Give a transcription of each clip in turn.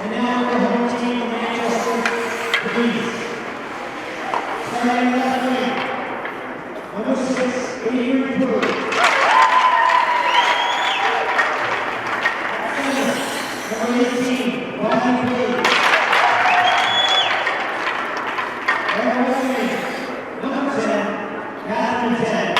And now the home team of Manchester, please. Starting left wing, number 6, Adrian Brewer. Number 18, Ryan Lee. Number 10, Catherine 10.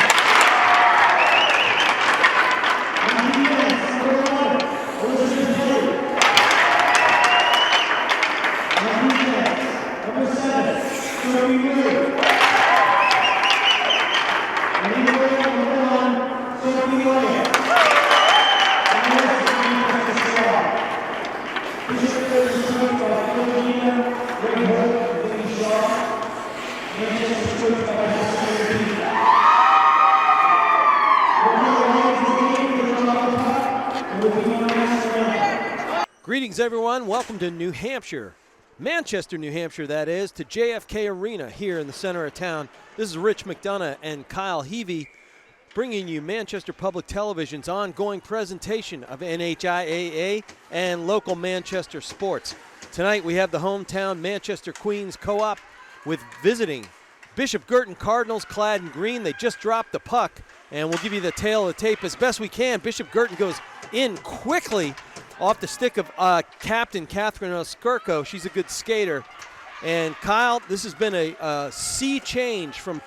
Greetings, everyone. Welcome to New Hampshire, Manchester, New Hampshire, that is, to JFK Arena here in the center of town. This is Rich McDonough and Kyle Heavey bringing you Manchester Public Television's ongoing presentation of NHIAA and local Manchester sports. Tonight we have the hometown Manchester Queens Co-op with visiting Bishop Guertin Cardinals clad in green. They just dropped the puck, and we'll give you the tail of the tape as best we can. Bishop Guertin goes in quickly off the stick of Captain Catherine Oskurko. She's a good skater. And Kyle, this has been a sea change from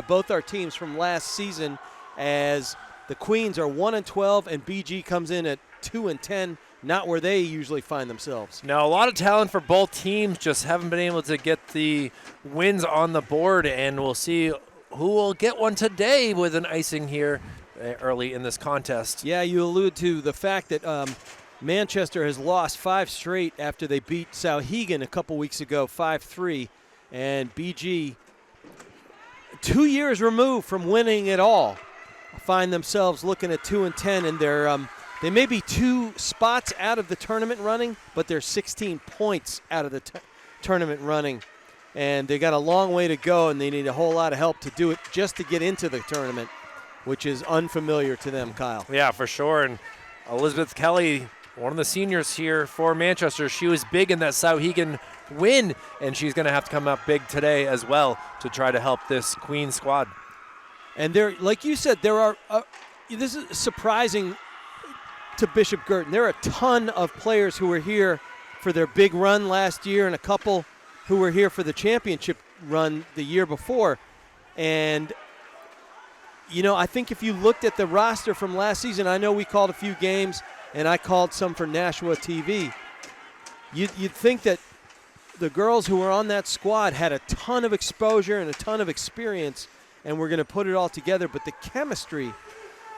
both our teams from last season, as the Queens are 1-12 and BG comes in at 2-10, not where they usually find themselves. Now, a lot of talent for both teams, just haven't been able to get the wins on the board, and we'll see who will get one today with an icing here early in this contest. Yeah, you allude to the fact that Manchester has lost 5 straight after they beat Souhegan a couple weeks ago, 5-3, and BG, 2 years removed from winning it all, find themselves looking at 2-10, and they may be 2 spots out of the tournament running, but they're 16 points out of the tournament running, and they got a long way to go, and they need a whole lot of help to do it just to get into the tournament, which is unfamiliar to them, Kyle. Yeah, for sure. And Elizabeth Kelly, one of the seniors here for Manchester, she was big in that Souhegan win, and she's going to have to come up big today as well to try to help this Queen squad. And there, like you said, there are this is surprising to Bishop Guertin. There are a ton of players who were here for their big run last year and a couple who were here for the championship run the year before. And, you know, I think if you looked at the roster from last season, I know we called a few games and I called some for Nashua TV. You'd think that the girls who were on that squad had a ton of exposure and a ton of experience, and we're going to put it all together. But the chemistry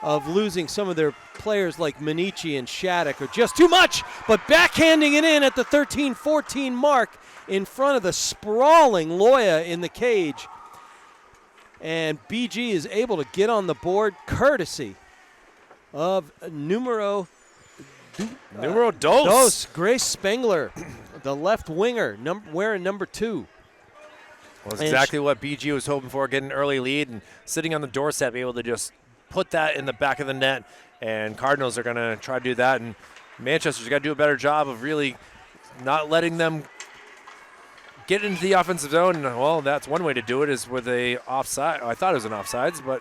of losing some of their players like Manici and Shattuck are just too much. But backhanding it in at the 13-14 mark in front of the sprawling Loya in the cage. And BG is able to get on the board courtesy of numero dos, Grace Spengler, the left winger, wearing number 2. Well, that's exactly what BG was hoping for, getting an early lead and sitting on the doorstep, able to just put that in the back of the net. And Cardinals are going to try to do that. And Manchester's got to do a better job of really not letting them get into the offensive zone. And, well, that's one way to do it is with a offside. I thought it was an offsides, but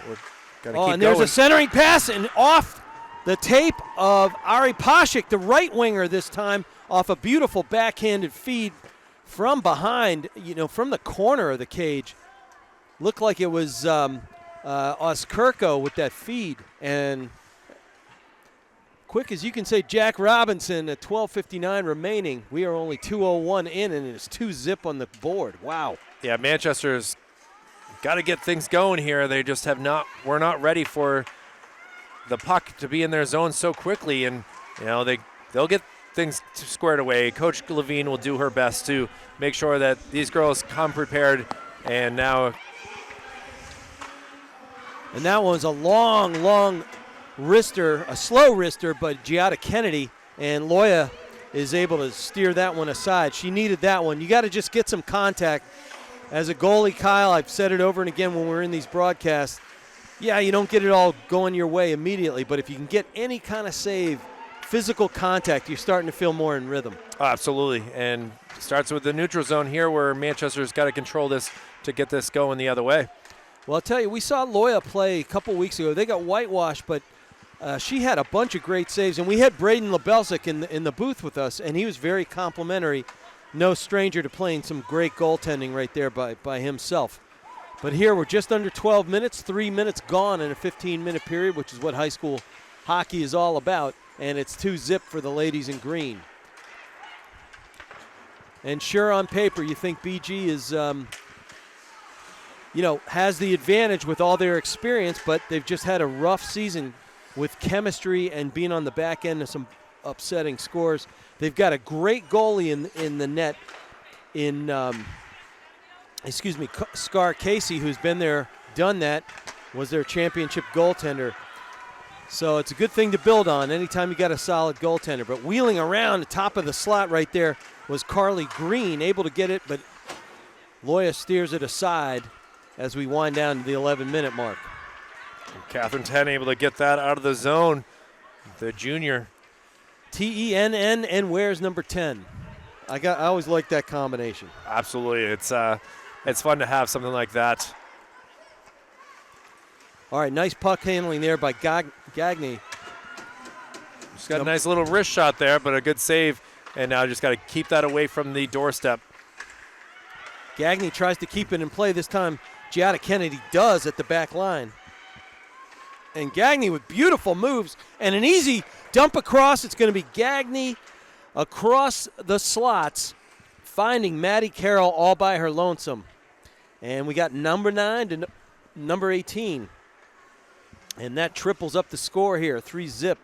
we're going to keep and there's going. A centering pass and off the tape of Ari Pashik, the right winger this time, off a beautiful backhanded feed from behind, you know, from the corner of the cage. Looked like it was Oskurko with that feed. And quick as you can say, Jack Robinson at 12:59 remaining. We are only 2:01 in, and it's 2-zip on the board. Wow. Yeah, Manchester's got to get things going here. They just we're not ready for the puck to be in their zone so quickly, and you know they'll get things squared away. Coach Levine will do her best to make sure that these girls come prepared. And now, and that was a long wrister, a slow wrister, but Giada Kennedy, and Loya is able to steer that one aside. She needed that one. You got to just get some contact. As a goalie, Kyle, I've said it over and again when we're in these broadcasts, yeah, you don't get it all going your way immediately, but if you can get any kind of save physical contact, you're starting to feel more in rhythm. Oh, absolutely, and starts with the neutral zone here where Manchester's got to control this to get this going the other way. Well, I'll tell you, we saw Loya play a couple weeks ago. They got whitewashed, but she had a bunch of great saves, and we had Braden Lebelsic in the booth with us, and he was very complimentary. No stranger to playing some great goaltending right there by himself. But here we're just under 12 minutes, 3 minutes gone in a 15-minute period, which is what high school hockey is all about, and it's 2-0 for the ladies in green. And sure, on paper, you think BG is, has the advantage with all their experience, but they've just had a rough season with chemistry and being on the back end of some upsetting scores. They've got a great goalie in the net Scar Casey, who's been there, done that, was their championship goaltender. So it's a good thing to build on anytime you got a solid goaltender. But wheeling around the top of the slot right there was Carly Green, able to get it, but Loya steers it aside as we wind down to the 11-minute mark. And Catherine Tenn able to get that out of the zone, the junior. Tenn and where's number 10? I always like that combination. Absolutely, it's fun to have something like that. All right, nice puck handling there by Gagny. Just got a nice little wrist shot there, but a good save, and now just got to keep that away from the doorstep. Gagny tries to keep it in play this time. Giada Kennedy does at the back line. And Gagny with beautiful moves and an easy dump across. It's going to be Gagny across the slots, finding Maddie Carroll all by her lonesome. And we got number 9 to number 18. And that triples up the score here, 3-0.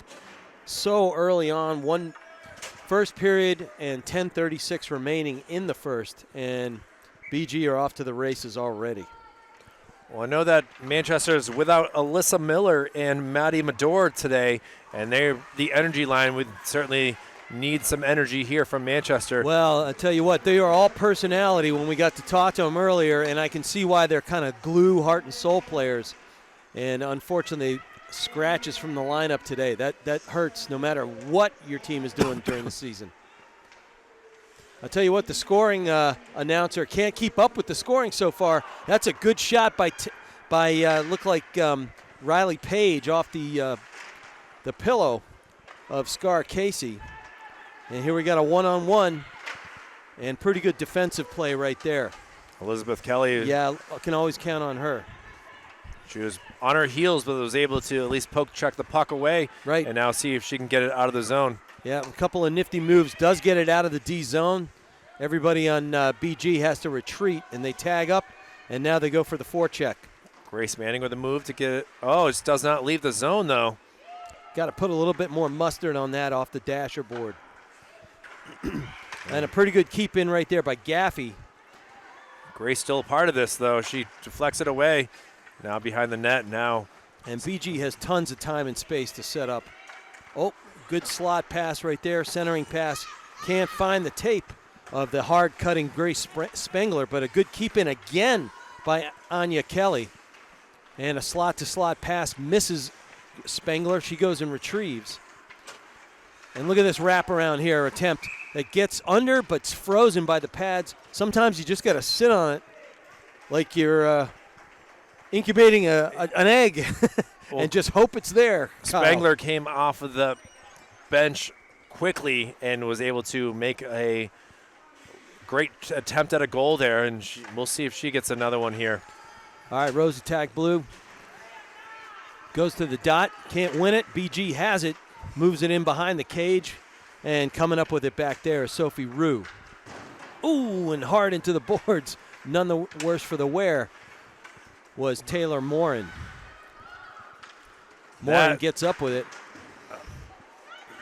So early on, one first period and 10:36 remaining in the first. And BG are off to the races already. Well, I know that Manchester is without Alyssa Miller and Maddie Madore today, and the energy line would certainly need some energy here from Manchester. Well, I tell you what, they are all personality when we got to talk to them earlier, and I can see why they're kind of glue, heart, and soul players. And unfortunately, scratches from the lineup today. That hurts no matter what your team is doing during the season. I'll tell you what, the scoring announcer can't keep up with the scoring so far. That's a good shot by Riley Page off the pillow of Scar Casey. And here we got a one-on-one and pretty good defensive play right there. Elizabeth Kelly. Yeah, I can always count on her. She was on her heels, but was able to at least check the puck away. Right. And now see if she can get it out of the zone. Yeah, a couple of nifty moves. Does get it out of the D zone. Everybody on BG has to retreat, and they tag up, and now they go for the forecheck. Grace Manning with a move to get it. Oh, it does not leave the zone, though. Got to put a little bit more mustard on that off the dasher board. And a pretty good keep in right there by Gaffey. Grace still a part of this, though. She deflects it away. Now behind the net now. And BG has tons of time and space to set up. Oh, good slot pass right there, centering pass. Can't find the tape of the hard-cutting Grace Spengler, but a good keep-in again by Anya Kelly. And a slot-to-slot pass misses Spengler. She goes and retrieves. And look at this wraparound here attempt that gets under but's frozen by the pads. Sometimes you just got to sit on it like you're incubating an egg and just hope it's there. Spengler came off of the bench quickly and was able to make a great attempt at a goal there, and we'll see if she gets another one here. All right, Rose attack blue. Goes to the dot, can't win it. BG has it, moves it in behind the cage, and coming up with it back there is Sophie Rue. Ooh, and hard into the boards. None the worse for the wear was Taylor Morin. Morin gets up with it.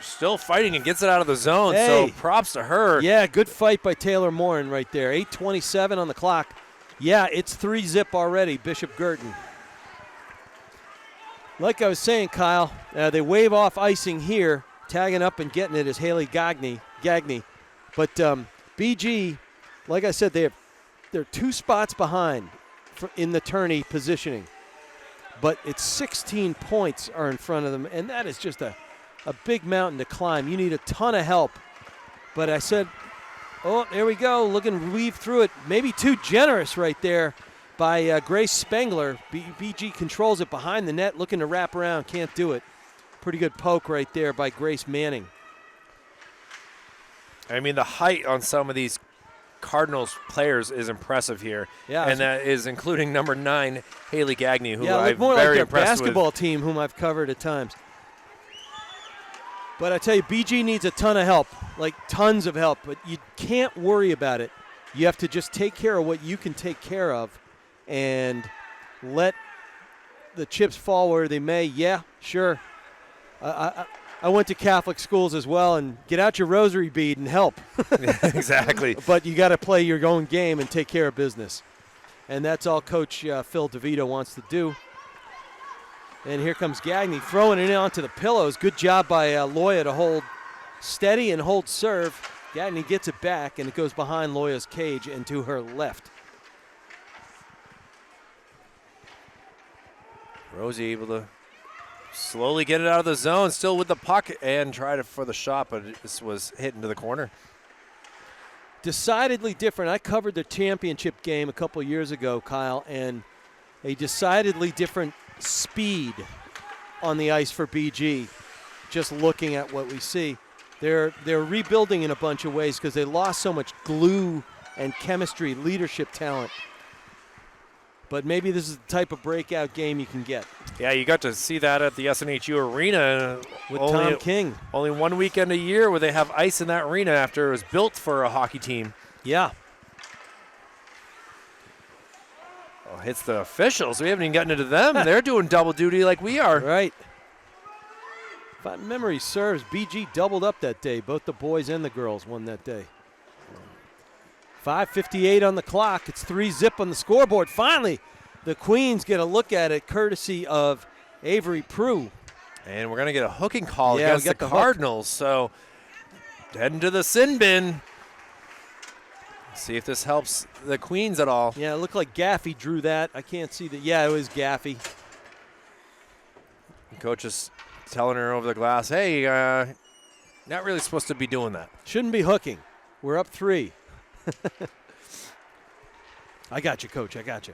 Still fighting and gets it out of the zone, hey. So props to her. Yeah, good fight by Taylor Morin right there. 8:27 on the clock. Yeah, it's 3-0 already, Bishop Guertin. Like I was saying, Kyle, they wave off icing here. Tagging up and getting it is Haley Gagny. But BG, like I said, they're 2 spots behind in the tourney positioning. But it's 16 points are in front of them, and that is just a a big mountain to climb. You need a ton of help. But I said, oh, there we go, looking to weave through it. Maybe too generous right there by Grace Spengler. BG controls it behind the net, looking to wrap around, can't do it. Pretty good poke right there by Grace Manning. I mean, the height on some of these Cardinals players is impressive here. Yeah, and that is including number 9, Haley Gagne, who yeah, I'm more like very their impressed basketball with. team, whom I've covered at times. But I tell you, BG needs a ton of help, like tons of help, but you can't worry about it. You have to just take care of what you can take care of and let the chips fall where they may. Yeah, sure. I went to Catholic schools as well, and get out your rosary bead and help. Exactly. But you got to play your own game and take care of business. And that's all Coach Phil DeVito wants to do. And here comes Gagne throwing it in onto the pillows. Good job by Loya to hold steady and hold serve. Gagne gets it back, and it goes behind Loya's cage and to her left. Rosie able to slowly get it out of the zone, still with the puck, and try for the shot, but this was hit into the corner. Decidedly different. I covered the championship game a couple years ago, Kyle, and a decidedly different speed on the ice for BG, just looking at what we see. They're rebuilding in a bunch of ways because they lost so much glue and chemistry, leadership talent. But maybe this is the type of breakout game you can get. Yeah, you got to see that at the SNHU arena. With Tom King. Only one weekend a year where they have ice in that arena after it was built for a hockey team. Yeah. Oh, hits the officials. We haven't even gotten into them. They're doing double duty like we are. Right. If my memory serves, BG doubled up that day. Both the boys and the girls won that day. 5:58 on the clock. It's 3-0 on the scoreboard. Finally, the Queens get a look at it courtesy of Avery Prue. And we're going to get a hooking call against the Cardinals. So heading to the sin bin. See if this helps the Queens at all. Yeah, it looked like Gaffey drew that. I can't see that. Yeah, it was Gaffey. Coach is telling her over the glass, hey, not really supposed to be doing that. Shouldn't be hooking. We're up 3. I got you, Coach. I got you.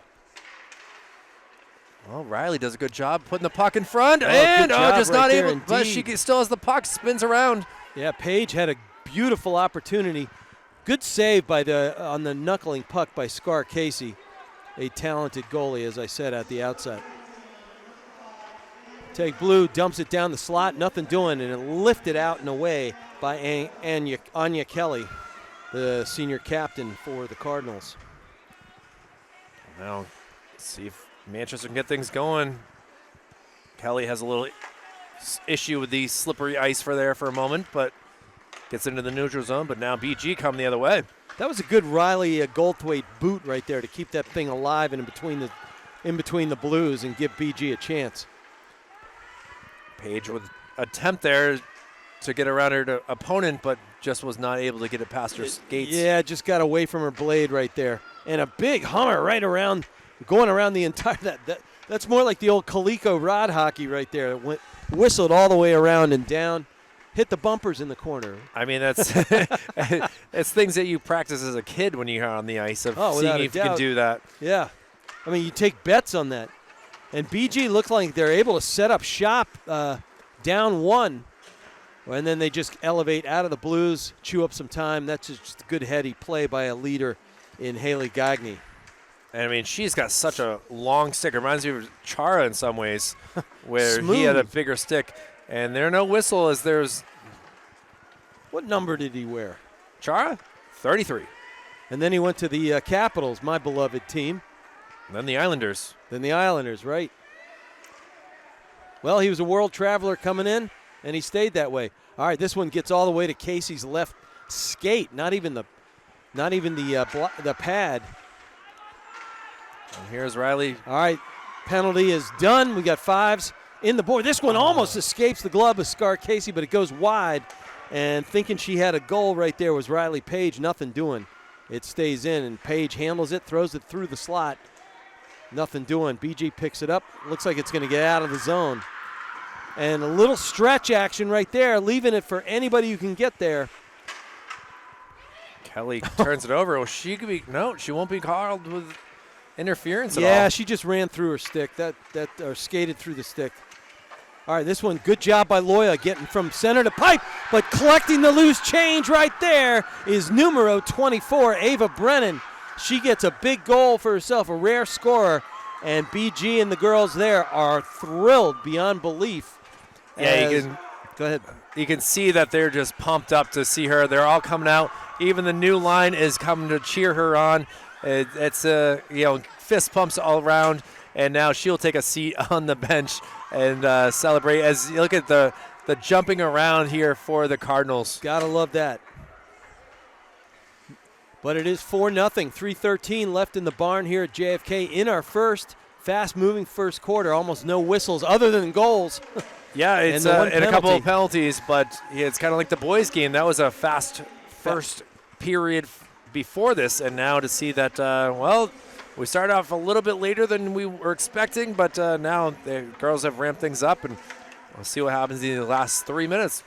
Well, Riley does a good job putting the puck in front, Oh, and good job just right not there able. But she indeed. still has the puck, spins around. Yeah, Paige had a beautiful opportunity. Good save by on the knuckling puck by Scar Casey, a talented goalie, as I said at the outset. Take Blue, dumps it down the slot, nothing doing, and it lifted out and away by Anya Kelly, the senior captain for the Cardinals. Now, see if Manchester can get things going. Kelly has a little issue with the slippery ice for a moment, but gets into the neutral zone. But now BG come the other way. That was a good Riley Goldthwait boot right there to keep that thing alive and in between the Blues and give BG a chance. Page with attempt there to get around her opponent, but just was not able to get it past her skates. Yeah, just got away from her blade right there. And a big hummer right around, going around the entire, that's more like the old Coleco rod hockey right there. It whistled all the way around and down, hit the bumpers in the corner. I mean, that's it's things that you practice as a kid when you're on the ice of seeing if you can do that. Yeah. I mean, you take bets on that. And BG looked like they're able to set up shop down 1. And then they just elevate out of the Blues, chew up some time. That's just a good heady play by a leader in Haley Gagne. And I mean, she's got such a long stick. It reminds me of Chara in some ways, where Smooth. he had a bigger stick. And there's no whistle as there's What number did he wear? Chara, 33. And then he went to the Capitals, my beloved team. And then the Islanders. Then the Islanders, right? Well, he was a world traveler coming in, and he stayed that way. All right, this one gets all the way to Casey's left skate, not even the pad. And here's Riley. All right, penalty is done. We got 5s in the board. This one almost escapes the glove of Scar Casey, but it goes wide. And thinking she had a goal right there was Riley Page. Nothing doing. It stays in, and Page handles it, throws it through the slot. Nothing doing. BG picks it up. Looks like it's going to get out of the zone. And a little stretch action right there, leaving it for anybody who can get there. Kelly turns it over. Well, she could be, no, she won't be called with interference at all. Yeah, she just ran through her stick, or skated through the stick. All right, this one, good job by Loya getting from center to pipe, but collecting the loose change right there is numero 24, Ava Brennan. She gets a big goal for herself, a rare scorer, and BG and the girls there are thrilled beyond belief. Yeah, Go ahead. You can see that they're just pumped up to see her. They're all coming out. Even the new line is coming to cheer her on. It's fist pumps all around, and now she'll take a seat on the bench and celebrate. As you look at the jumping around here for the Cardinals. Gotta love that. But it is 4-0, 3:13 left in the barn here at JFK in our first fast-moving first quarter. Almost no whistles other than goals. Yeah, it's and a couple of penalties, but it's kind of like the boys' game. That was a fast first period before this, and now to see that, we started off a little bit later than we were expecting, but now the girls have ramped things up, and we'll see what happens in the last 3 minutes.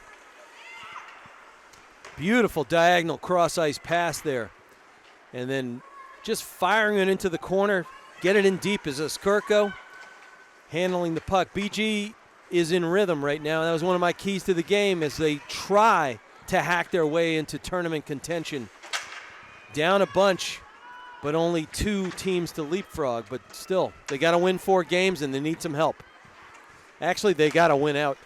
Beautiful diagonal cross-ice pass there. And then just firing it into the corner. Get it in deep is Skirko handling the puck. BG is in rhythm right now. That was one of my keys to the game as they try to hack their way into tournament contention. Down a bunch, but only 2 teams to leapfrog. But still, they got to win 4 games, and they need some help. Actually, they got to win out.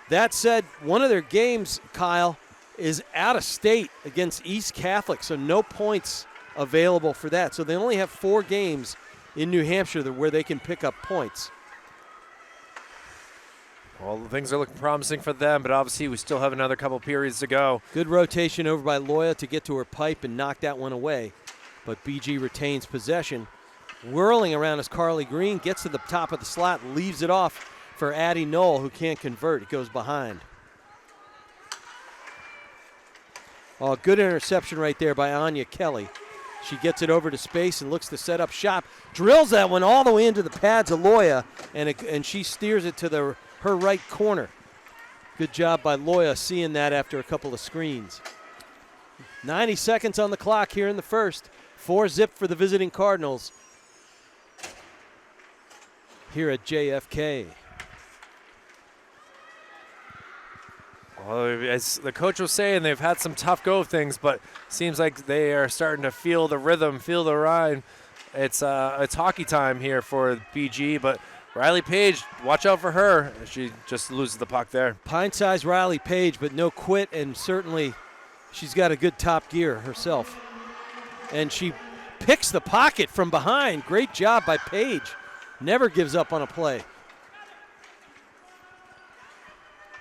That said, one of their games, Kyle, is out of state against East Catholic, so no points available for that. So they only have 4 games in New Hampshire where they can pick up points. Well, things are looking promising for them, but obviously we still have another couple periods to go. Good rotation over by Loya to get to her pipe and knock that one away. But BG retains possession. Whirling around as Carly Green gets to the top of the slot, leaves it off for Addie Knoll, who can't convert. It goes behind. Oh, good interception right there by Anya Kelly. She gets it over to space and looks to set up shop. Drills that one all the way into the pads of Loya, and she steers it to her right corner. Good job by Loya seeing that after a couple of screens. 90 seconds on the clock here in the first. 4-0 for the visiting Cardinals here at JFK. Well, as the coach was saying, they've had some tough go of things, but seems like they are starting to feel the rhythm, feel the rhyme. It's hockey time here for BG, but Riley Page, watch out for her. She just loses the puck there. Pint-sized Riley Page, but no quit, and certainly she's got a good top gear herself. And she picks the pocket from behind. Great job by Page. Never gives up on a play.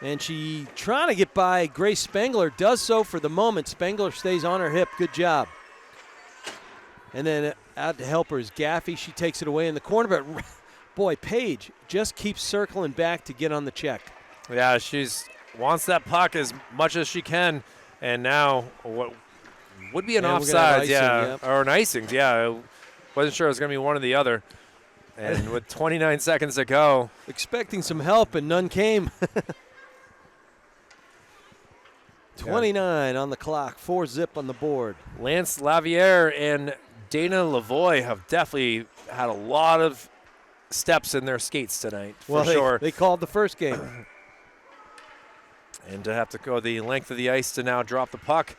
And she trying to get by Grace Spengler, does so for the moment. Spengler stays on her hip. Good job. And then out to help her is Gaffey. She takes it away in the corner, but boy, Page just keeps circling back to get on the check. Yeah, she's wants that puck as much as she can, and now what would be an offside, yep. Or an icing, yeah. Wasn't sure it was going to be one or the other. And with 29 seconds to go. Expecting some help, and none came. 29 on the clock, 4-0 on the board. Lance Laviere and Dana Lavoie have definitely had a lot of steps in their skates tonight, for sure. They called the first game. And to have to go the length of the ice to now drop the puck.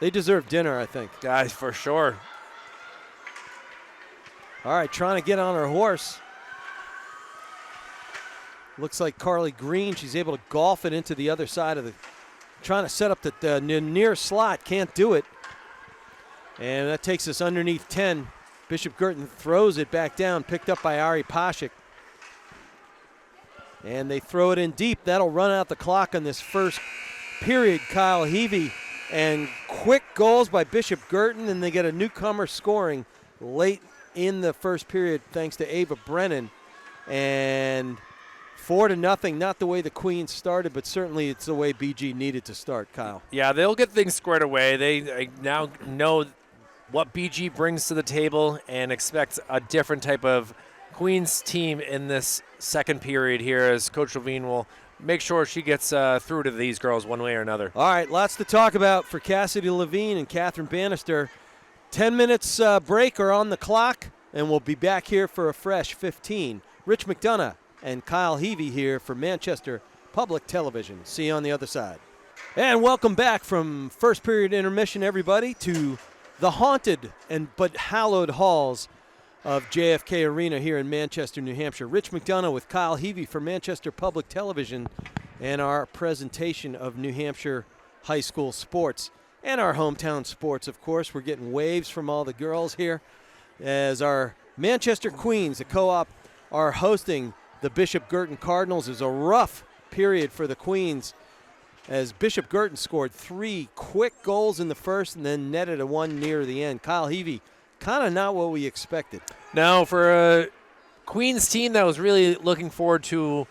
They deserve dinner, I think. Guys, for sure. All right, trying to get on her horse. Looks like Carly Green, she's able to golf it into the other side of the, trying to set up the near slot, can't do it. And that takes us underneath 10. Bishop Guertin throws it back down, picked up by Ari Pashik. And they throw it in deep. That'll run out the clock on this first period, Kyle Heavey. And quick goals by Bishop Guertin, and they get a newcomer scoring late in the first period thanks to Ava Brennan. And 4-0, not the way the Queens started, but certainly it's the way BG needed to start, Kyle. Yeah, they'll get things squared away. They now know what BG brings to the table and expect a different type of Queens team in this second period here as Coach Levine will make sure she gets through to these girls one way or another. All right, lots to talk about for Cassidy Levine and Catherine Bannister. 10 minutes break are on the clock, and we'll be back here for a fresh 15. Rich McDonough and Kyle Heavey here for Manchester Public Television. See you on the other side. And welcome back from first period intermission, everybody, to the haunted but hallowed halls of JFK Arena here in Manchester, New Hampshire. Rich McDonough with Kyle Heavey for Manchester Public Television and our presentation of New Hampshire high school sports and our hometown sports, of course. We're getting waves from all the girls here as our Manchester Queens, the co-op, are hosting the Bishop Guertin Cardinals. It was a rough period for the Queens as Bishop Guertin scored 3 quick goals in the first and then netted a 1 near the end. Kyle Heavey, kind of not what we expected. Now, for a Queens team that was really looking forward to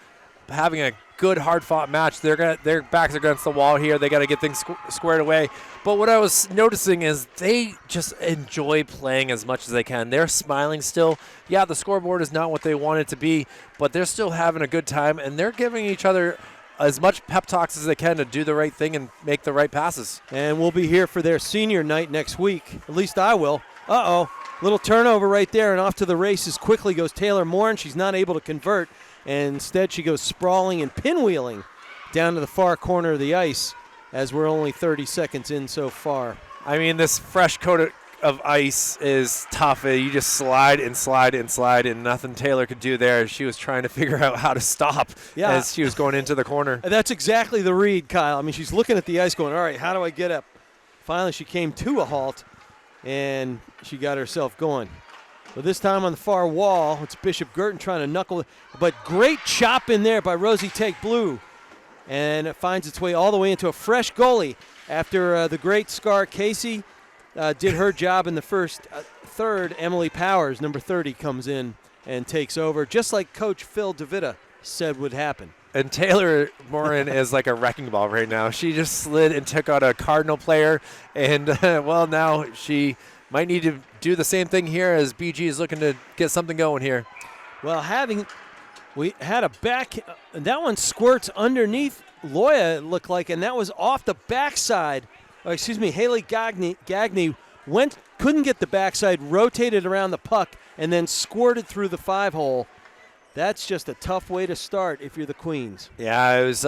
having a good, hard-fought match, their backs are against the wall here. They got to get things squared away. But what I was noticing is they just enjoy playing as much as they can. They're smiling still. Yeah, the scoreboard is not what they want it to be, but they're still having a good time, and they're giving each other as much pep talks as they can to do the right thing and make the right passes. And we'll be here for their senior night next week. At least I will. Uh-oh. Little turnover right there, and off to the races quickly goes Taylor Moore, and she's not able to convert. And instead she goes sprawling and pinwheeling down to the far corner of the ice as we're only 30 seconds in so far. I mean, this fresh coat of ice is tough. You just slide and slide and slide, and nothing Taylor could do there. She was trying to figure out how to stop as she was going into the corner. That's exactly the read, Kyle. I mean, she's looking at the ice going, all right, how do I get up? Finally, she came to a halt, and she got herself going. But this time on the far wall, it's Bishop Guertin trying to knuckle it. But great chop in there by Rosie Take Blue. And it finds its way all the way into a fresh goalie after the great Scar Casey did her job in the first third. Emily Powers, number 30, comes in and takes over, just like Coach Phil DeVita said would happen. And Taylor Morin is like a wrecking ball right now. She just slid and took out a Cardinal player. And, well, now she might need to do the same thing here as BG is looking to get something going here. Well, we had a back, that one squirts underneath Loya, it looked like, and that was off the backside. Haley Gagne couldn't get the backside, rotated around the puck, and then squirted through the 5-hole. That's just a tough way to start if you're the Queens. Yeah, it was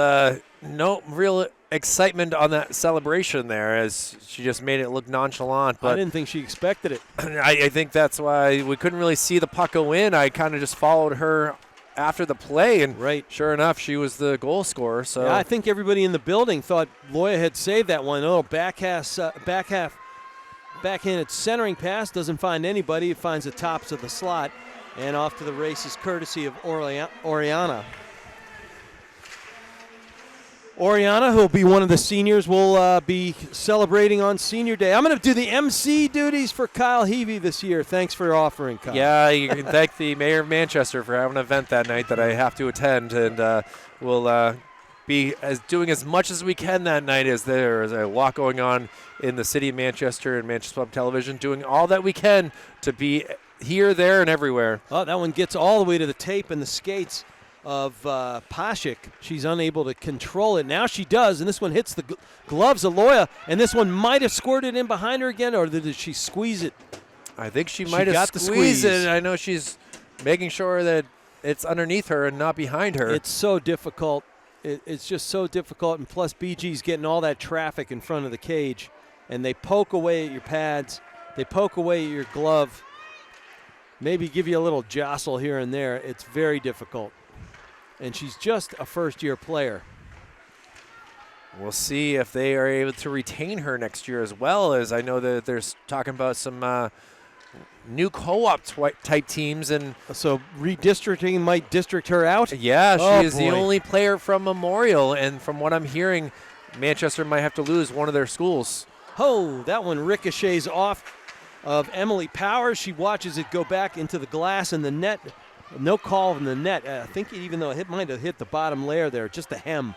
no real excitement on that celebration there as she just made it look nonchalant. But I didn't think she expected it. I think that's why we couldn't really see the puck go in. I kind of just followed her after the play, and sure enough, she was the goal scorer. So yeah, I think everybody in the building thought Loya had saved that one. A little backhanded centering pass, doesn't find anybody. It finds the tops of the slot, and off to the races courtesy of Oriana. Oriana, who will be one of the seniors, will be celebrating on Senior Day. I'm going to do the MC duties for Kyle Heavey this year. Thanks for offering, Kyle. Yeah, you can thank the mayor of Manchester for having an event that night that I have to attend, and we'll be doing as much as we can that night as there is a lot going on in the city of Manchester and Manchester Public Television, doing all that we can to be here, there, and everywhere. Oh, that one gets all the way to the tape and the skates of Pashik. She's unable to control it. Now she does, and this one hits the gloves of Loya, and this one might have squirted in behind her again, or did she squeeze it? I think she might have squeezed it. I know she's making sure that it's underneath her and not behind her. It's so difficult. It's just so difficult, and plus BG's getting all that traffic in front of the cage, and they poke away at your pads. They poke away at your glove. Maybe give you a little jostle here and there. It's very difficult. And she's just a first-year player. We'll see if they are able to retain her next year, as well as I know that there's talking about some new co-op type teams. And so redistricting might district her out? Yeah, she is the only player from Memorial. And from what I'm hearing, Manchester might have to lose one of their schools. Oh, that one ricochets off of Emily Powers. She watches it go back into the glass and the net. No call in the net. I think even though it might have hit the bottom layer there, just a hem.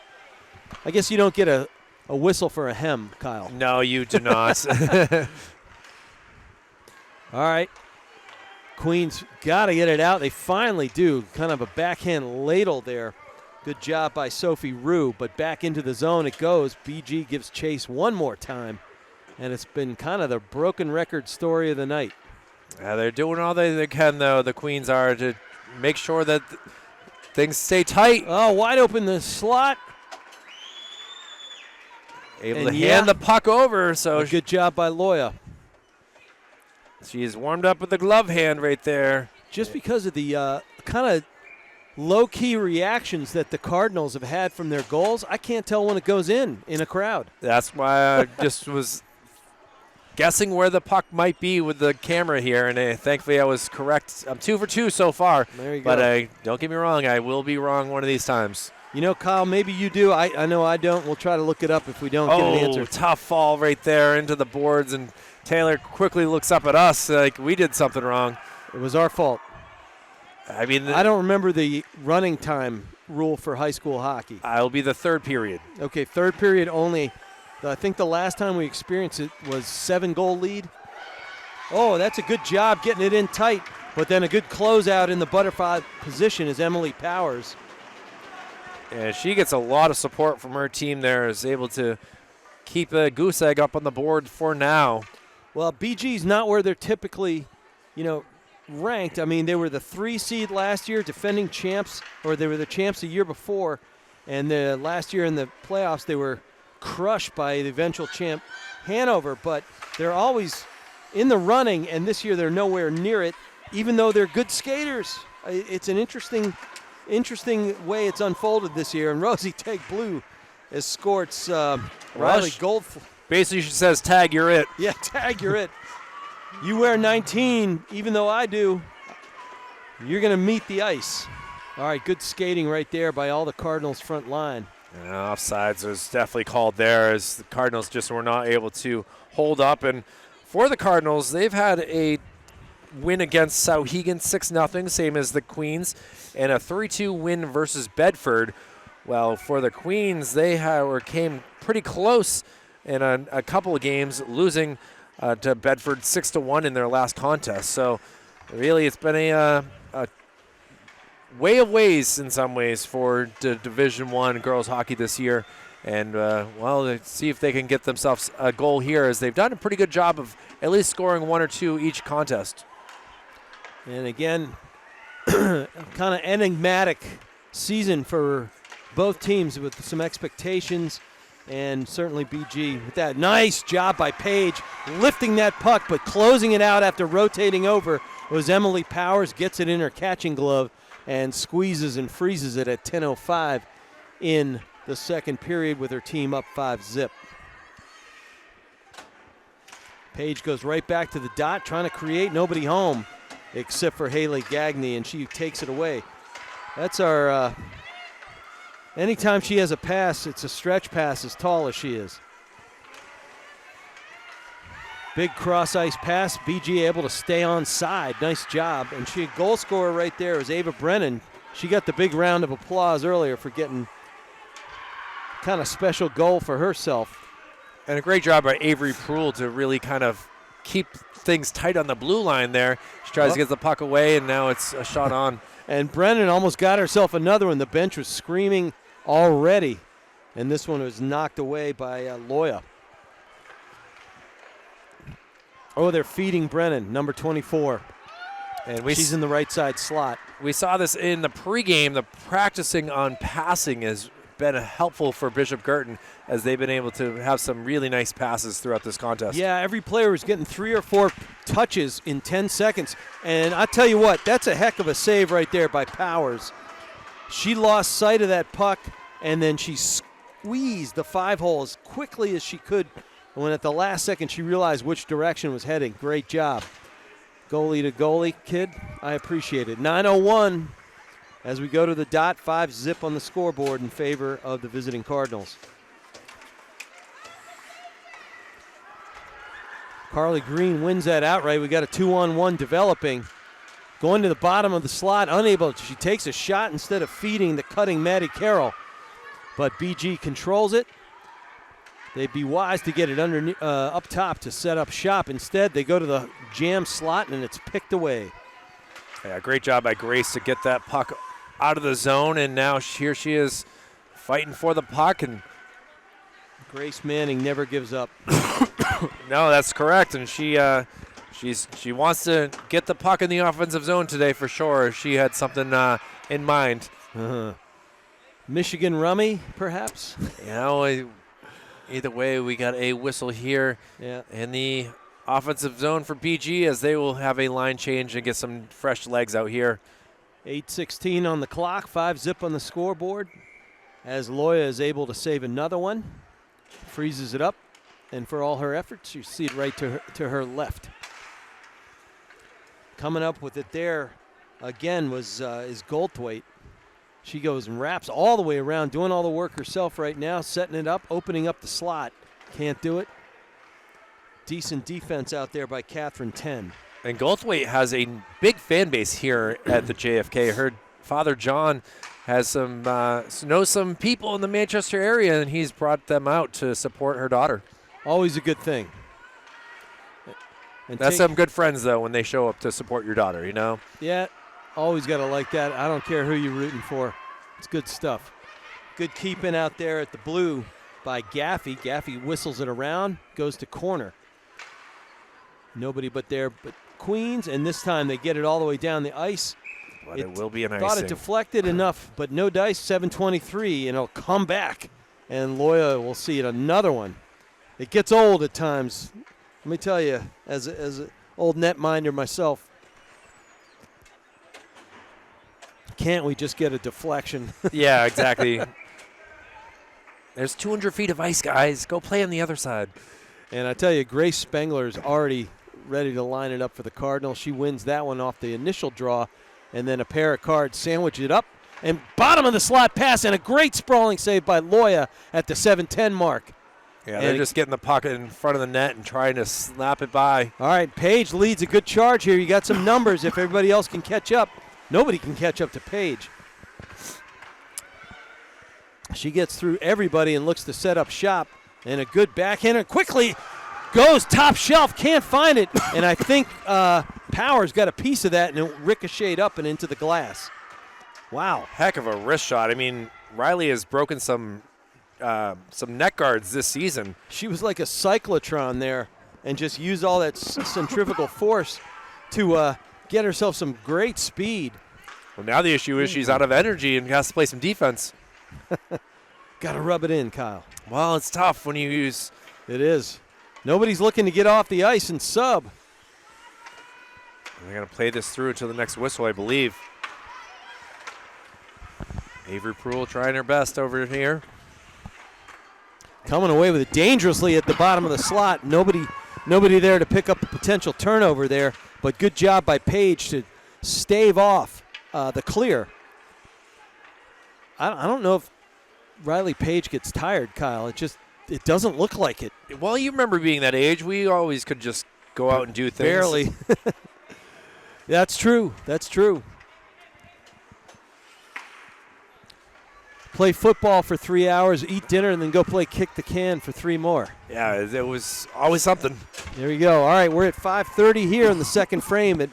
I guess you don't get a whistle for a hem, Kyle. No, you do not. All right. Queens got to get it out. They finally do. Kind of a backhand ladle there Good job by Sophie Rue, but back into the zone it goes. BG gives chase one more time, and it's been kind of the broken record story of the night. They're doing all they can, though, the Queens are, to make sure that things stay tight. Oh, wide open the slot. Able to hand the puck over. So a good job by Loya. She's warmed up with the glove hand right there. Just because of the kind of low-key reactions that the Cardinals have had from their goals, I can't tell when it goes in a crowd. That's why I just was guessing where the puck might be with the camera here, and thankfully I was correct. I'm 2 for 2 so far. There you go. But don't get me wrong, I will be wrong one of these times. You know, Kyle, maybe you do. I know I don't. We'll try to look it up if we don't get an answer. Tough fall right there into the boards, and Taylor quickly looks up at us like we did something wrong. It was our fault. I mean, I don't remember the running time rule for high school hockey. I'll be the third period. Okay, third period only. I think the last time we experienced it was 7-goal lead. Oh, that's a good job getting it in tight, but then a good closeout in the butterfly position is Emily Powers. And she gets a lot of support from her team there, is able to keep a goose egg up on the board for now. Well, BG's not where they're typically, ranked. I mean, they were the 3 seed last year, defending champs, or they were the champs the year before, and the last year in the playoffs they were crushed by the eventual champ Hanover, but they're always in the running, and this year they're nowhere near it, even though they're good skaters. It's an interesting way it's unfolded this year, and Rosie Teg Blue escorts Riley Gold. Basically, she says, tag, you're it. Yeah, tag, you're it. You wear 19, even though I do, you're going to meet the ice. All right, good skating right there by all the Cardinals' front line. Offsides was definitely called there, as the Cardinals just were not able to hold up. And for the Cardinals, they've had a win against Sauhegan 6-0, same as the Queens, and a 3-2 win versus Bedford. Well, for the Queens, they came pretty close in a couple of games, losing to Bedford 6-1 in their last contest. So really it's been a way of ways in some ways for Division I girls hockey this year. And, let's see if they can get themselves a goal here, as they've done a pretty good job of at least scoring 1 or 2 each contest. And again, kind of enigmatic season for both teams with some expectations, and certainly BG with that nice job by Paige lifting that puck but closing it out after rotating over was Emily Powers. Gets it in her catching glove and squeezes and freezes it at 10:05 in the second period with her team up 5-0. Paige goes right back to the dot, trying to create, nobody home except for Haley Gagney, and she takes it away. That's our anytime she has a pass, it's a stretch pass as tall as she is. Big cross-ice pass. BG able to stay on side. Nice job. And she goal scorer right there is Ava Brennan. She got the big round of applause earlier for getting kind of special goal for herself. And a great job by Avery Proul to really kind of keep things tight on the blue line there. She tries to get the puck away, and now it's a shot on. And Brennan almost got herself another one. The bench was screaming already. And this one was knocked away by Loya. Oh, they're feeding Brennan, number 24. And she's in the right side slot. We saw this in the pregame. The practicing on passing has been helpful for Bishop Guertin, as they've been able to have some really nice passes throughout this contest. Yeah, every player was getting 3 or 4 touches in 10 seconds. And I tell you what, that's a heck of a save right there by Powers. She lost sight of that puck, and then she squeezed the 5-hole as quickly as she could. When at the last second she realized which direction was heading. Great job. Goalie to goalie, kid. I appreciate it. 9:01 as we go to the dot. 5-0 on the scoreboard in favor of the visiting Cardinals. Carly Green wins that outright. We got a 2-on-1 developing. Going to the bottom of the slot, unable. She takes a shot instead of feeding the cutting Maddie Carroll. But BG controls it. They'd be wise to get it up top to set up shop. Instead, they go to the jam slot, and it's picked away. Yeah, great job by Grace to get that puck out of the zone, and now here she is fighting for the puck. And Grace Manning never gives up. no, that's correct. And she wants to get the puck in the offensive zone today for sure. She had something in mind. Michigan rummy, perhaps? Either way, we got a whistle here in the offensive zone for BG, as they will have a line change and get some fresh legs out here. 8:16 on the clock, 5-zip on the scoreboard. As Loya is able to save another one, freezes it up, and for all her efforts, you see it right to her left. Coming up with it there again is Goldthwait. She goes and wraps all the way around, doing all the work herself right now, setting it up, opening up the slot. Can't do it. Decent defense out there by Catherine 10. And Goldthwait has a big fan base here at the JFK. Her father, John, has knows some people in the Manchester area, and he's brought them out to support her daughter. Always a good thing. And that's some good friends, though, when they show up to support your daughter, you know? Yeah, always got to like that. I don't care who you're rooting for. It's good stuff. Good keeping out there at the blue by Gaffey. Gaffey whistles it around, goes to corner. Nobody but Queens, and this time they get it all the way down the ice. But it will be an icing. Thought it deflected enough, but no dice, 7:23, and it'll come back. And Loya will see it, another one. It gets old at times. Let me tell you, as an old netminder myself, can't we just get a deflection? Yeah, exactly. There's 200 feet of ice, guys. Go play on the other side. And I tell you, Grace Spengler's already ready to line it up for the Cardinals. She wins that one off the initial draw, and then a pair of cards sandwich it up. And bottom of the slot pass, and a great sprawling save by Loya at the 7:10 mark. Yeah, they're just getting the puck in front of the net and trying to slap it by. All right, Paige leads a good charge here. You got some numbers if everybody else can catch up. Nobody can catch up to Paige. She gets through everybody and looks to set up shop. And a good backhander. Quickly goes top shelf. Can't find it. And I think Powers got a piece of that, and it ricocheted up and into the glass. Wow. Heck of a wrist shot. I mean, Riley has broken some net guards this season. She was like a cyclotron there and just used all that centrifugal force to get herself some great speed. Well, now the issue is she's out of energy and has to play some defense. Got to rub it in, Kyle. Well, it's tough when you use. It is. Nobody's looking to get off the ice and sub. They're going to play this through until the next whistle, I believe. Avery Pruill trying her best over here. Coming away with it dangerously at the bottom of the slot. Nobody there to pick up the potential turnover there, but good job by Paige to stave off the clear. I don't know if Riley Page gets tired, Kyle. It doesn't look like it. Well, you remember being that age. We always could just go out and do things. Barely. That's true. That's true. Play football for 3 hours, eat dinner, and then go play kick the can for 3 more. Yeah, it was always something. There you go. All right, we're at 5:30 here in the second frame at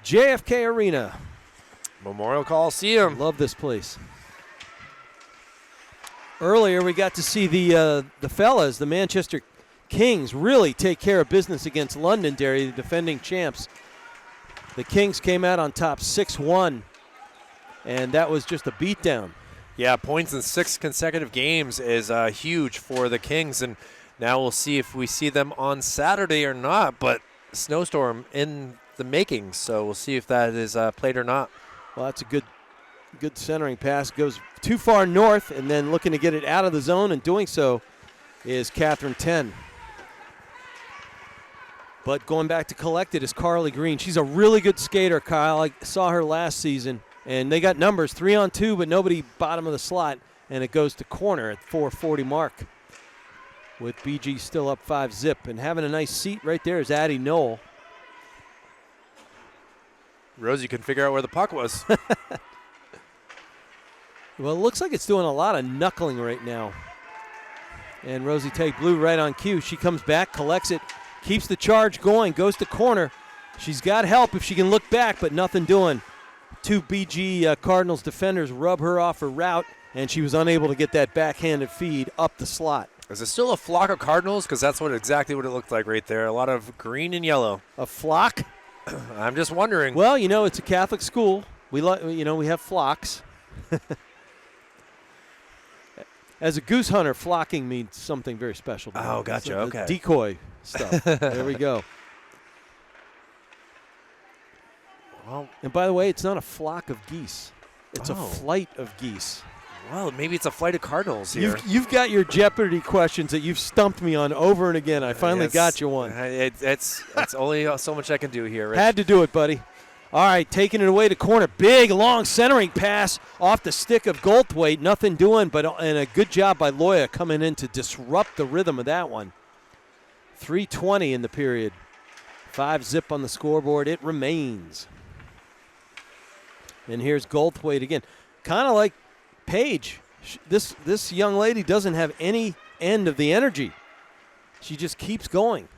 JFK Arena. Memorial Coliseum. Love this place. Earlier, we got to see the fellas, the Manchester Kings, really take care of business against Londonderry, the defending champs. The Kings came out on top 6-1, and that was just a beatdown. Yeah, points in 6 consecutive games is huge for the Kings, and now we'll see if we see them on Saturday or not, but snowstorm in the making, so we'll see if that is played or not. Well, that's a good centering pass. Goes too far north, and then looking to get it out of the zone, and doing so is Catherine 10. But going back to collect it is Carly Green. She's a really good skater, Kyle. I saw her last season, and they got numbers 3-on-2, but nobody bottom of the slot, and it goes to corner at 4:40 mark with BG still up 5-zip. And having a nice seat right there is Addie Knoll. Rosie couldn't figure out where the puck was. Well, it looks like it's doing a lot of knuckling right now. And Rosie Tate Blue right on cue. She comes back, collects it, keeps the charge going, goes to corner. She's got help if she can look back, but nothing doing. two BG Cardinals defenders rub her off her route, and she was unable to get that backhanded feed up the slot. Is it still a flock of Cardinals? Because that's exactly what it looked like right there. A lot of green and yellow. A flock? I'm just wondering. Well, it's a Catholic school. We we have flocks. As a goose hunter, flocking means something very special to me. Oh, gotcha. Okay. Decoy stuff. There we go. Well, and by the way, it's not a flock of geese. It's a Oh. flight of geese. well, maybe it's a flight of Cardinals here. You've got your Jeopardy questions that you've stumped me on over and again. I finally got you one. It's only so much I can do here, Rich. Had to do it, buddy. All right, taking it away to corner. Big, long centering pass off the stick of Goldthwait. Nothing doing, and a good job by Loya coming in to disrupt the rhythm of that one. 3:20 in the period. 5-zip on the scoreboard. It remains. And here's Goldthwait again. Kind of like Paige. This young lady doesn't have any end of the energy. She just keeps going.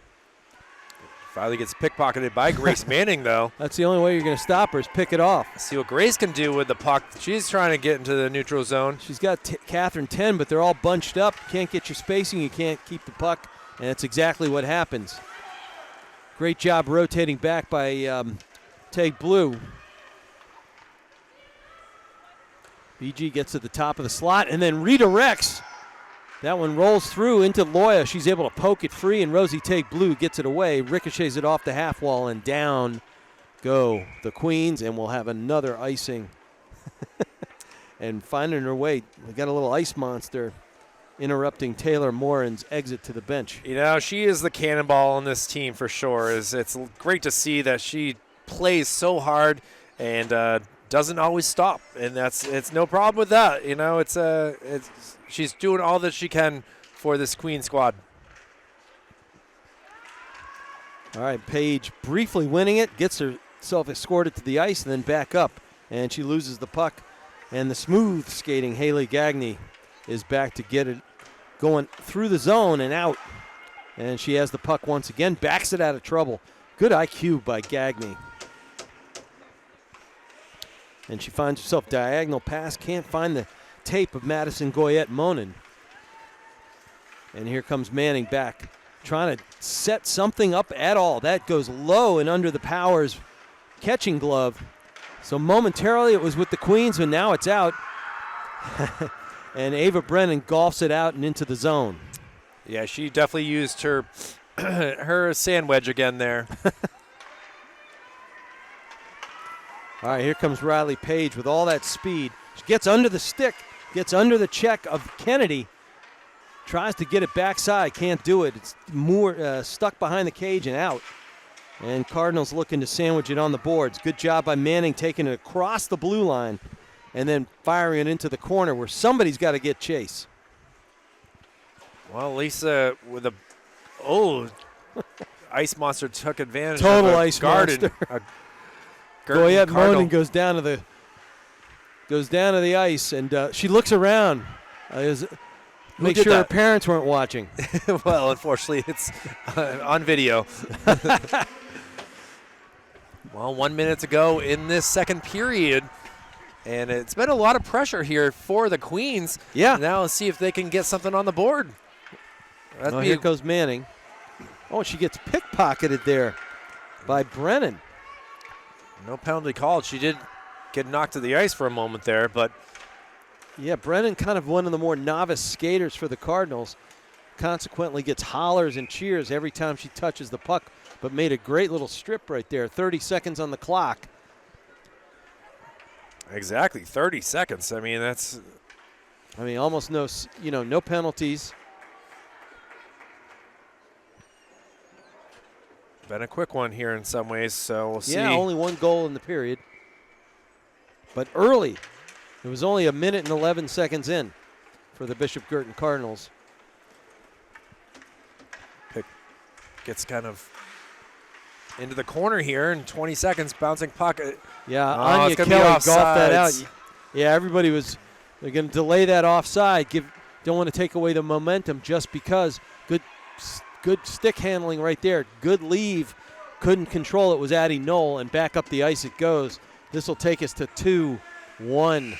Finally gets pickpocketed by Grace Manning, though. That's the only way you're going to stop her is pick it off. See what Grace can do with the puck. She's trying to get into the neutral zone. She's got Catherine 10, but they're all bunched up. Can't get your spacing. You can't keep the puck, and that's exactly what happens. Great job rotating back by Tag Blue. BG gets to the top of the slot and then redirects. That one rolls through into Loya. She's able to poke it free, and Rosie Tag Blue gets it away, ricochets it off the half wall, and down go the Queens, and we'll have another icing. And finding her way, we got a little ice monster interrupting Taylor Morin's exit to the bench. She is the cannonball on this team for sure. It's great to see that she plays so hard and doesn't always stop, and it's no problem with that. She's doing all that she can for this Queen squad. All right, Paige briefly winning it, gets herself escorted to the ice and then back up, and she loses the puck. And the smooth skating Haley Gagne is back to get it going through the zone and out. And she has the puck once again, backs it out of trouble. Good IQ by Gagne. And she finds herself diagonal pass, can't find the tape of Madison Goyette Monin. And here comes Manning back, trying to set something up at all. That goes low and under the Powers catching glove. So momentarily it was with the Queens, but now it's out. And Ava Brennan golfs it out and into the zone. Yeah, she definitely used her her sand wedge again there. All right, here comes Riley Page with all that speed. She gets under the stick, gets under the check of Kennedy, tries to get it backside, can't do it. It's more stuck behind the cage and out. And Cardinals looking to sandwich it on the boards. Good job by Manning taking it across the blue line and then firing it into the corner where somebody's got to get Chase. Well, Lisa with a ice monster took advantage. Total of a ice Guertin, monster. Guertin Goyette Cardinal. Monin goes down to the ice, and she looks around. Make did sure her that? parents weren't watching. Well, unfortunately, it's on video. Well, 1 minute to go in this second period, and it's been a lot of pressure here for the Queens. Yeah. Now let's see if they can get something on the board. Here goes Manning. Oh, she gets pickpocketed there by Brennan. No penalty called. She did get knocked to the ice for a moment there, but Yeah, Brennan kind of one of the more novice skaters for the Cardinals. Consequently gets hollers and cheers every time she touches the puck, but made a great little strip right there. 30 seconds on the clock. exactly 30 seconds. I mean, Almost no penalties. been a quick one here in some ways, so we'll see. Yeah, only one goal in the period. But early. It was only 1 minute and 11 seconds in for the Bishop Guertin Cardinals. Pick gets kind of into the corner here in 20 seconds, bouncing puck. Yeah, Oh, Anya it's gonna be Kelly golfed that out. offsides. Yeah, everybody they're going to delay that offside. Don't want to take away the momentum just because. Good stick handling right there. Good leave. Couldn't control it. Was Addie Knoll, and back up the ice it goes. This will take us to 2-1.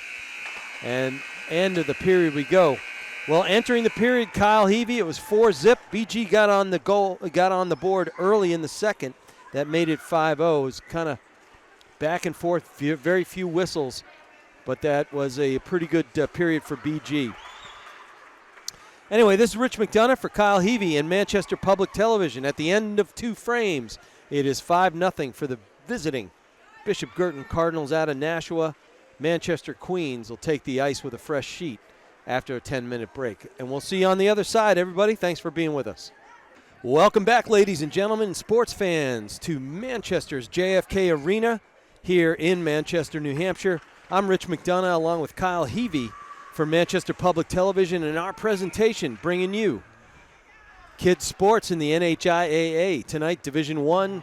And end of the period we go. Well, entering the period, Kyle Heavey, it was 4-zip. BG got on the board early in the second. That made it 5-0. It was kind of back and forth, very few whistles, but that was a pretty good period for BG. Anyway, this is Rich McDonough for Kyle Heavey and Manchester Public Television. At the end of 2 frames, it is 5-0 for the visiting Bishop Guertin Cardinals out of Nashua. Manchester Queens will take the ice with a fresh sheet after a 10-minute break. And we'll see you on the other side, everybody. Thanks for being with us. Welcome back, ladies and gentlemen, sports fans, to Manchester's JFK Arena here in Manchester, New Hampshire. I'm Rich McDonough along with Kyle Heavey for Manchester Public Television, and our presentation bringing you kids sports in the NHIAA. Tonight, Division I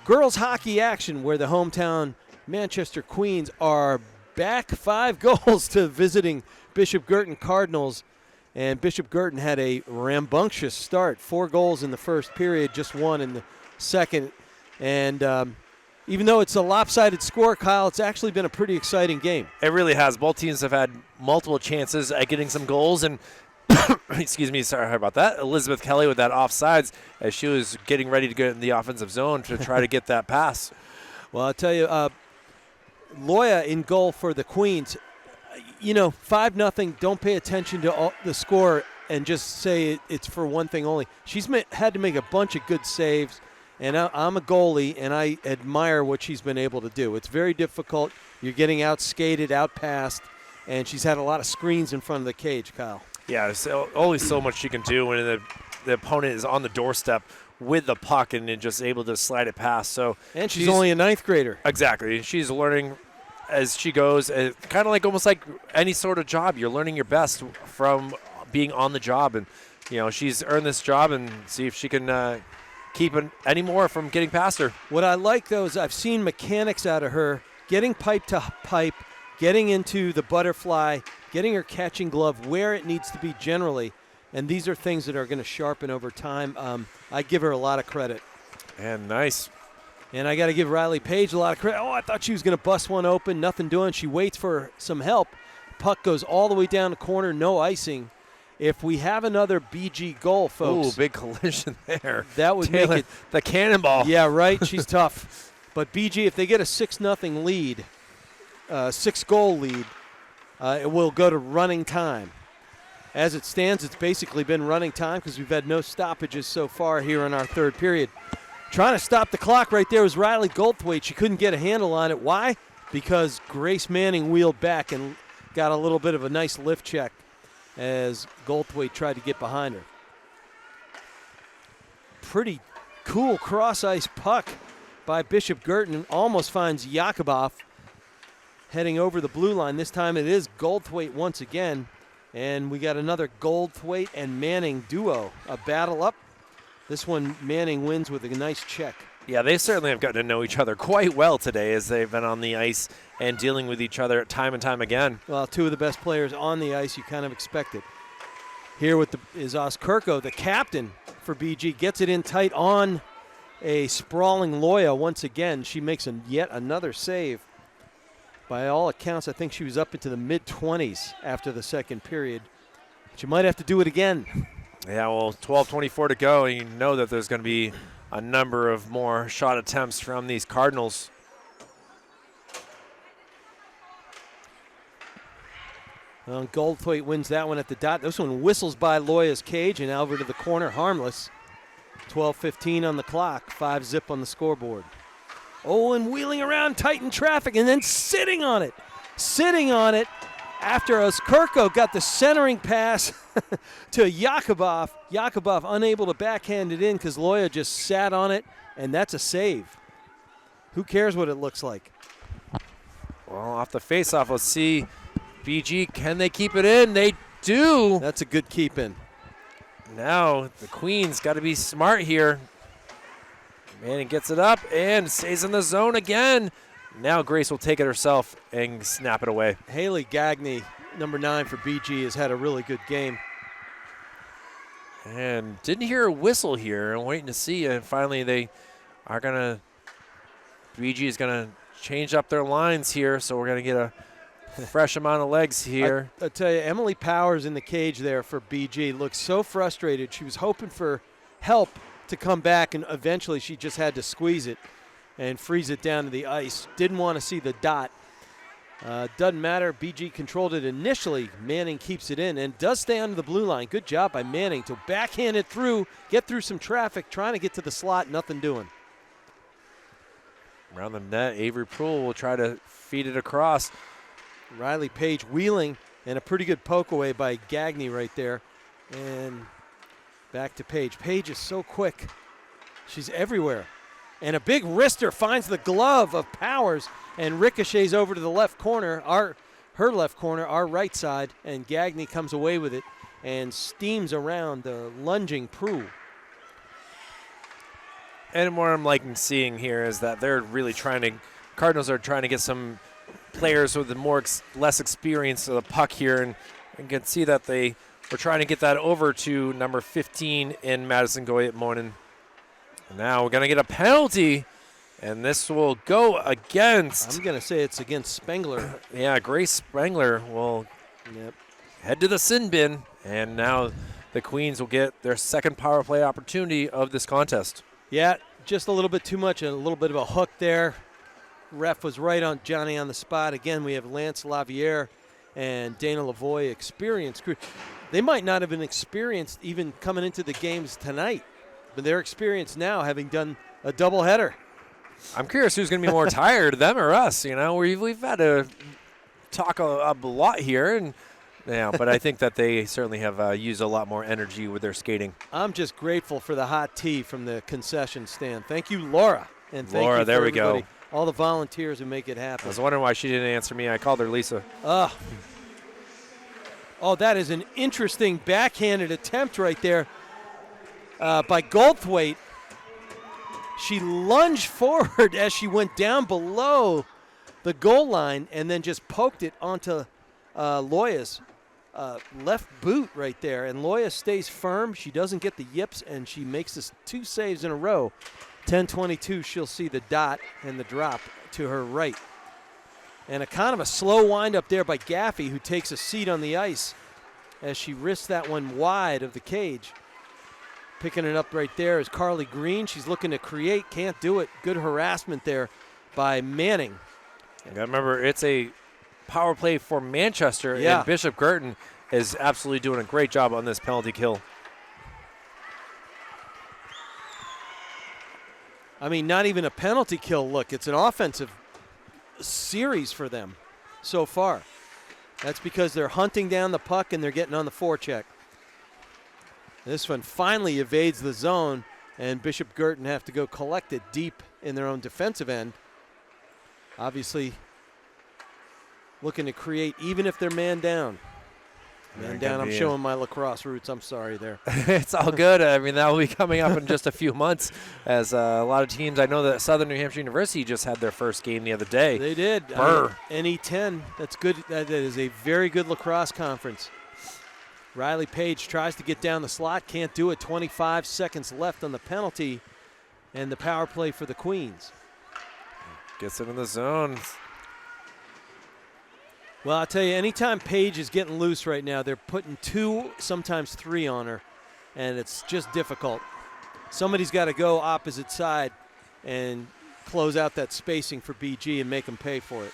girls hockey action, where the hometown Manchester Queens are back 5 goals to visiting Bishop Guertin Cardinals. And Bishop Guertin had a rambunctious start. 4 goals in the first period, just 1 in the second. And even though it's a lopsided score, Kyle, it's actually been a pretty exciting game. It really has. Both teams have had multiple chances at getting some goals. And excuse me, sorry about that. Elizabeth Kelly with that offsides as she was getting ready to get in the offensive zone to try to get that pass. Well, I'll tell you, Loya in goal for the Queens. 5-0, don't pay attention to the score and just say it's for one thing only. She's had to make a bunch of good saves, and I'm a goalie, and I admire what she's been able to do. It's very difficult. You're getting outskated, outpassed, and she's had a lot of screens in front of the cage, Kyle. Yeah, there's only so much she can do when the opponent is on the doorstep with the puck and just able to slide it past. And she's only a 9th grader. Exactly. She's learning as she goes, kind of like almost like any sort of job. You're learning your best from being on the job. And, she's earned this job, and see if she can keep any more from getting past her. What I like, though, is I've seen mechanics out of her, getting pipe to pipe, getting into the butterfly, getting her catching glove where it needs to be generally. And these are things that are going to sharpen over time. I give her a lot of credit. And nice. And I got to give Riley Page a lot of credit. Oh, I thought she was going to bust one open. Nothing doing. She waits for some help. Puck goes all the way down the corner. No icing. If we have another BG goal, folks. Ooh, big collision there. That would make it. The cannonball. Yeah, right. She's tough. But BG, if they get a 6-0 lead, 6-goal lead, it will go to running time. As it stands, it's basically been running time because we've had no stoppages so far here in our third period. Trying to stop the clock right there was Riley Goldthwaite. She couldn't get a handle on it. Why? Because Grace Manning wheeled back and got a little bit of a nice lift check as Goldthwaite tried to get behind her. Pretty cool cross-ice puck by Bishop Guertin. Almost finds Yakubov heading over the blue line. This time it is Goldthwaite once again. And we got another Goldthwaite and Manning duo. A battle up. This one, Manning wins with a nice check. Yeah, they certainly have gotten to know each other quite well today as they've been on the ice and dealing with each other time and time again. Well, 2 of the best players on the ice, you kind of expect it. Here is Oskurko, the captain for BG, gets it in tight on a sprawling Loya once again. She makes yet another save. By all accounts, I think she was up into the mid-20s after the second period. She might have to do it again. Yeah, well, 12:24 to go, and you know that there's going to be a number of more shot attempts from these Cardinals. Well, Goldthwaite wins that one at the dot. This one whistles by Loya's cage and over to the corner, harmless. 12:15 on the clock, 5-zip on the scoreboard. Oh, and wheeling around tight in traffic and then sitting on it. Sitting on it after Oskurko got the centering pass to Yakubov. Yakubov unable to backhand it in because Loya just sat on it, and that's a save. Who cares what it looks like? Well, off the faceoff, let's see. BG, can they keep it in? They do. That's a good keep in. Now the Queens got to be smart here. Manning gets it up and stays in the zone again. Now Grace will take it herself and snap it away. Haley Gagne, number 9 for BG, has had a really good game. And didn't hear a whistle here. I'm waiting to see. And finally they are going to, BG is going to change up their lines here, so we're going to get a fresh amount of legs here. I tell you, Emily Powers in the cage there for BG looks so frustrated. She was hoping for help to come back, and eventually she just had to squeeze it and freeze it down to the ice. Didn't want to see the dot. Doesn't matter. BG controlled it initially. Manning keeps it in and does stay under the blue line. Good job by Manning to backhand it through, get through some traffic, trying to get to the slot, nothing doing. Around the net, Avery Proulx will try to feed it across. Riley Page wheeling, and a pretty good poke away by Gagne right there. And back to Page. Page is so quick. She's everywhere. And a big wrister finds the glove of Powers and ricochets over to the left corner, her left corner, our right side, and Gagne comes away with it and steams around the lunging Proulx. And what I'm liking seeing here is that they're really Cardinals are trying to get some players with less experience of the puck here, and you can see that they were trying to get that over to number 15 in Madison Goyette-Monin. Now we're going to get a penalty, and this will go against. I'm going to say it's against Spengler. Yeah, Grace Spengler will head to the sin bin, and now the Queens will get their second power play opportunity of this contest. Yeah, just a little bit too much, and a little bit of a hook there. Ref was right on Johnny on the spot. Again, we have Lance Laviere and Dana Lavoie, experienced crew. They might not have been experienced even coming into the games tonight, but they're experienced now, having done a doubleheader. I'm curious who's going to be more tired, them or us. You know, we've had to talk a lot here, and but I think that they certainly have used a lot more energy with their skating. I'm just grateful for the hot tea from the concession stand. Thank you, Laura, and thank Laura, you for there we everybody, go. all the volunteers who make it happen. I was wondering why she didn't answer me. I called her Lisa. Oh, that is an interesting backhanded attempt right there by Goldthwaite. She lunged forward as she went down below the goal line and then just poked it onto Loya's left boot right there. And Loya stays firm. She doesn't get the yips, and she makes this 2 saves in a row. 10:22, she'll see the dot and the drop to her right. And a kind of a slow wind-up there by Gaffey, who takes a seat on the ice as she risks that one wide of the cage. Picking it up right there is Carly Green. She's looking to create, can't do it. Good harassment there by Manning. You gotta remember, it's a power play for Manchester, and Bishop Guertin is absolutely doing a great job on this penalty kill. I mean, not even a penalty kill. Look, it's an offensive series for them so far. That's because they're hunting down the puck and they're getting on the forecheck. This one finally evades the zone, and Bishop Guertin have to go collect it deep in their own defensive end. Obviously looking to create even if they're man down. Man down, I'm showing my lacrosse roots. I'm sorry there. It's all good. I mean, that will be coming up in just a few months as a lot of teams. I know that Southern New Hampshire University just had their first game the other day. They did. NE10, that's good. That is a very good lacrosse conference. Riley Page tries to get down the slot, can't do it. 25 seconds left on the penalty, and the power play for the Queens. Gets it in the zone. Well, I'll tell you, anytime Page is getting loose right now, they're putting 2, sometimes 3 on her, and it's just difficult. Somebody's got to go opposite side and close out that spacing for BG and make them pay for it.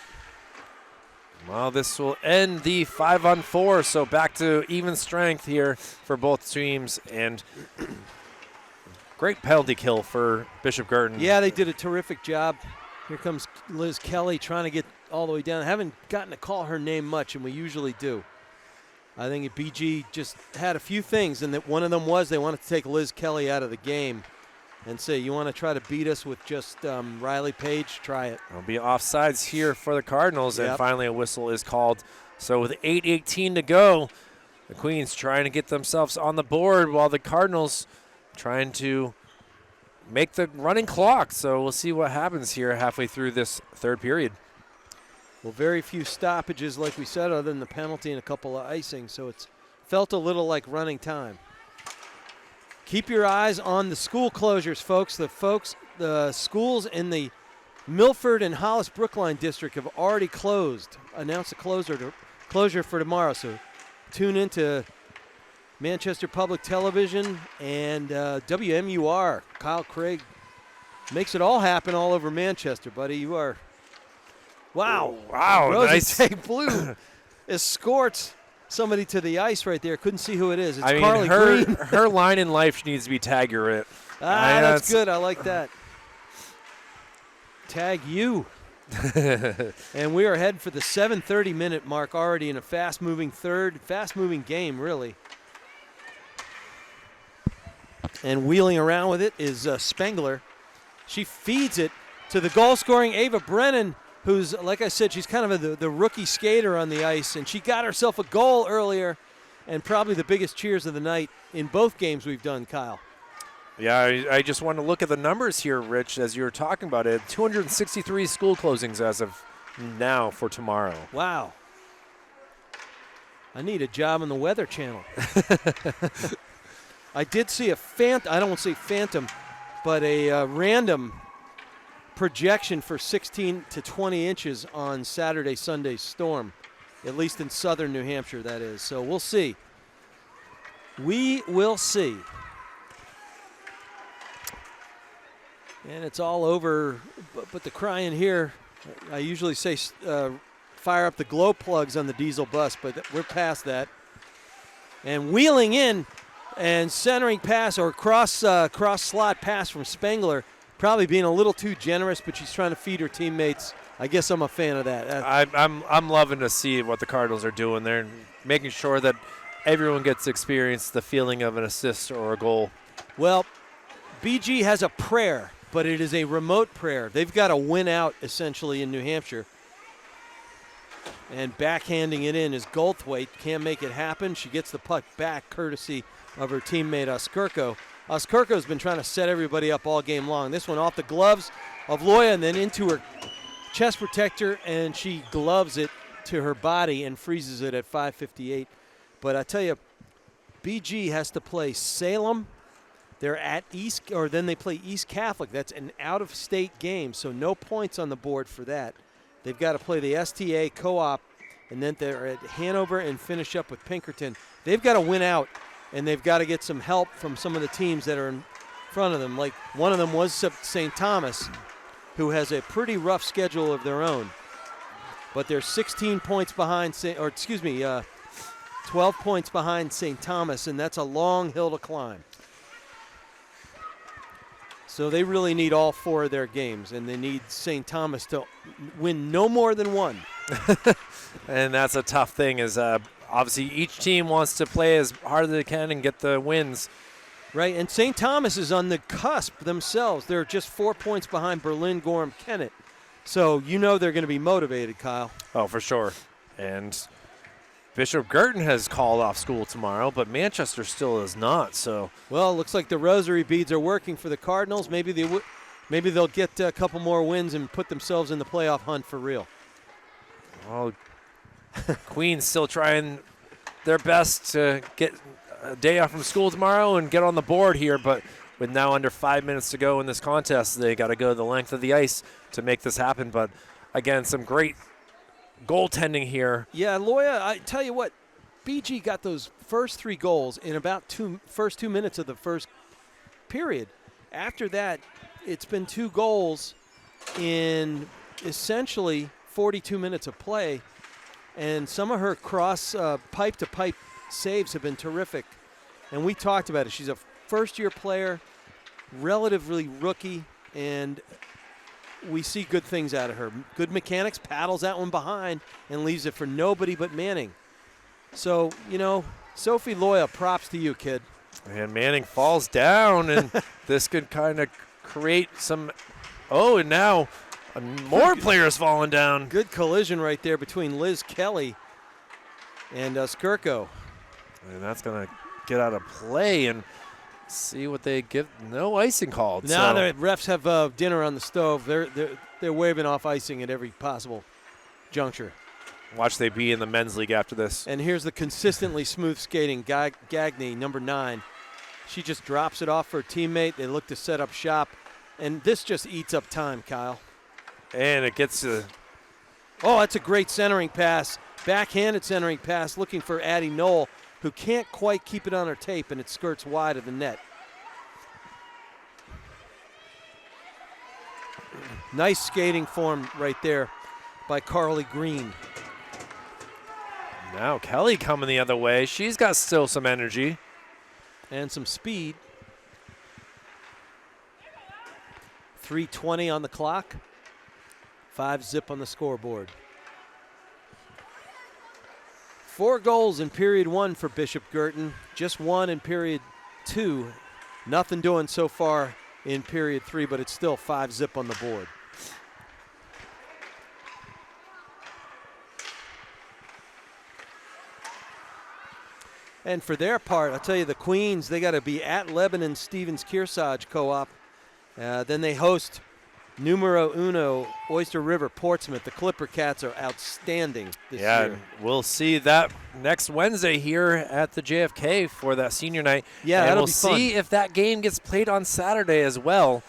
Well, this will end the 5-on-4, so back to even strength here for both teams, and great penalty kill for Bishop Guertin. Yeah, they did a terrific job. Here comes Liz Kelly trying to get all the way down. I haven't gotten to call her name much, and we usually do. I think BG just had a few things, and that one of them was they wanted to take Liz Kelly out of the game and say, you want to try to beat us with just Riley Page? Try it. There'll be offsides here for the Cardinals, and finally a whistle is called. So with 8:18 to go, the Queens trying to get themselves on the board while the Cardinals trying to make the running clock. So we'll see what happens here halfway through this third period. Well, very few stoppages, like we said, other than the penalty and a couple of icing, so it's felt a little like running time. Keep your eyes on the school closures, folks. The schools in the Milford and Hollis Brookline District have already announced a closure for tomorrow. So tune into Manchester Public Television and WMUR. Kyle Craig makes it all happen all over Manchester, buddy. You are, wow. Wow, nice. Rosy Blue escorts somebody to the ice right there. Couldn't see who it is. It's I mean, Carly Green. her line in life needs to be tag you're it. That's good. I like that. Tag you. And we are heading for the 7:30 minute mark already in a fast-moving game, really. And wheeling around with it is Spengler. She feeds it to the goal-scoring Ava Brennan, who's, like I said, she's kind of the rookie skater on the ice, and she got herself a goal earlier, and probably the biggest cheers of the night in both games we've done, Kyle. Yeah, I just want to look at the numbers here, Rich, as you were talking about it. 263 school closings as of now for tomorrow. Wow. I need a job on the Weather Channel. I did see I don't want to say phantom, but a random projection for 16 to 20 inches on Saturday, Sunday's storm, at least in southern New Hampshire, that is. So we'll see. We will see. And it's all over, but the crying here, I usually say fire up the glow plugs on the diesel bus, but we're past that. And wheeling in and centering pass or cross slot pass from Spengler, probably being a little too generous, but she's trying to feed her teammates. I guess I'm a fan of that. I'm loving to see what the Cardinals are doing there and making sure that everyone gets to experience the feeling of an assist or a goal. Well, BG has a prayer, but it is a remote prayer. They've got to win out, essentially, in New Hampshire. And backhanding it in is Goldthwaite. Can't make it happen. She gets the puck back, courtesy of her teammate Oskurko. Oskurko's been trying to set everybody up all game long. This one off the gloves of Loya and then into her chest protector, and she gloves it to her body and freezes it at 5:58. But I tell you, BG has to play Salem. They're at then they play East Catholic. That's an out-of-state game, so no points on the board for that. They've got to play the STA Co-op, and then they're at Hanover and finish up with Pinkerton. They've got to win out, and they've got to get some help from some of the teams that are in front of them. Like one of them was St. Thomas, who has a pretty rough schedule of their own. But they're 16 points behind, 12 points behind St. Thomas, and that's a long hill to climb. So they really need all four of their games, and they need St. Thomas to win no more than one. And that's a tough thing is obviously each team wants to play as hard as they can and get the wins. Right, and St. Thomas is on the cusp themselves. They're just 4 points behind Berlin, Gorham, Kennett. So you know they're going to be motivated, Kyle. Oh, for sure. And Bishop Guertin has called off school tomorrow, but Manchester still is not. So, well, it looks like the rosary beads are working for the Cardinals. Maybe they'll get a couple more wins and put themselves in the playoff hunt for real. Well, Queen's still trying their best to get a day off from school tomorrow and get on the board here, but with now under 5 minutes to go in this contest, they got to go the length of the ice to make this happen. But again, some great goaltending here. Yeah, Loya, I tell you what, BG got those first three goals in about first 2 minutes of the first period. After that, it's been 2 goals in essentially 42 minutes of play, and some of her cross pipe-to-pipe saves have been terrific. And we talked about it. She's a first-year player, relatively rookie, and we see good things out of her. Good mechanics, paddles that one behind and leaves it for nobody but Manning. So, Sophie Loya, props to you, kid. And Manning falls down, and this could kind of create some – and now more players falling down. Good collision right there between Liz Kelly and Skirko. And that's going to get out of play and see what they give. No icing called. No, the refs have dinner on the stove. They're waving off icing at every possible juncture. Watch they be in the men's league after this. And here's the consistently smooth skating Gagne, number 9. She just drops it off for her teammate. They look to set up shop. And this just eats up time, Kyle. And it gets to. Oh, that's a great centering pass. Backhanded centering pass looking for Addie Knoll, who can't quite keep it on her tape, and it skirts wide of the net. Nice skating form right there by Carly Green. Now Kelly coming the other way. She's got still some energy. And some speed. 3:20 on the clock. 5-zip on the scoreboard. 4 goals in period 1 for Bishop Guertin. Just 1 in period 2. Nothing doing so far in period 3, but it's still 5-zip on the board. And for their part, I'll tell you, the Queens, they got to be at Lebanon Stevens Kearsarge Co-op. Then they host numero uno Oyster River Portsmouth. The Clipper Cats are outstanding this year. We'll see that next Wednesday here at the JFK for that senior night. Yeah, and that'll we'll be fun. see if that game gets played on Saturday as well.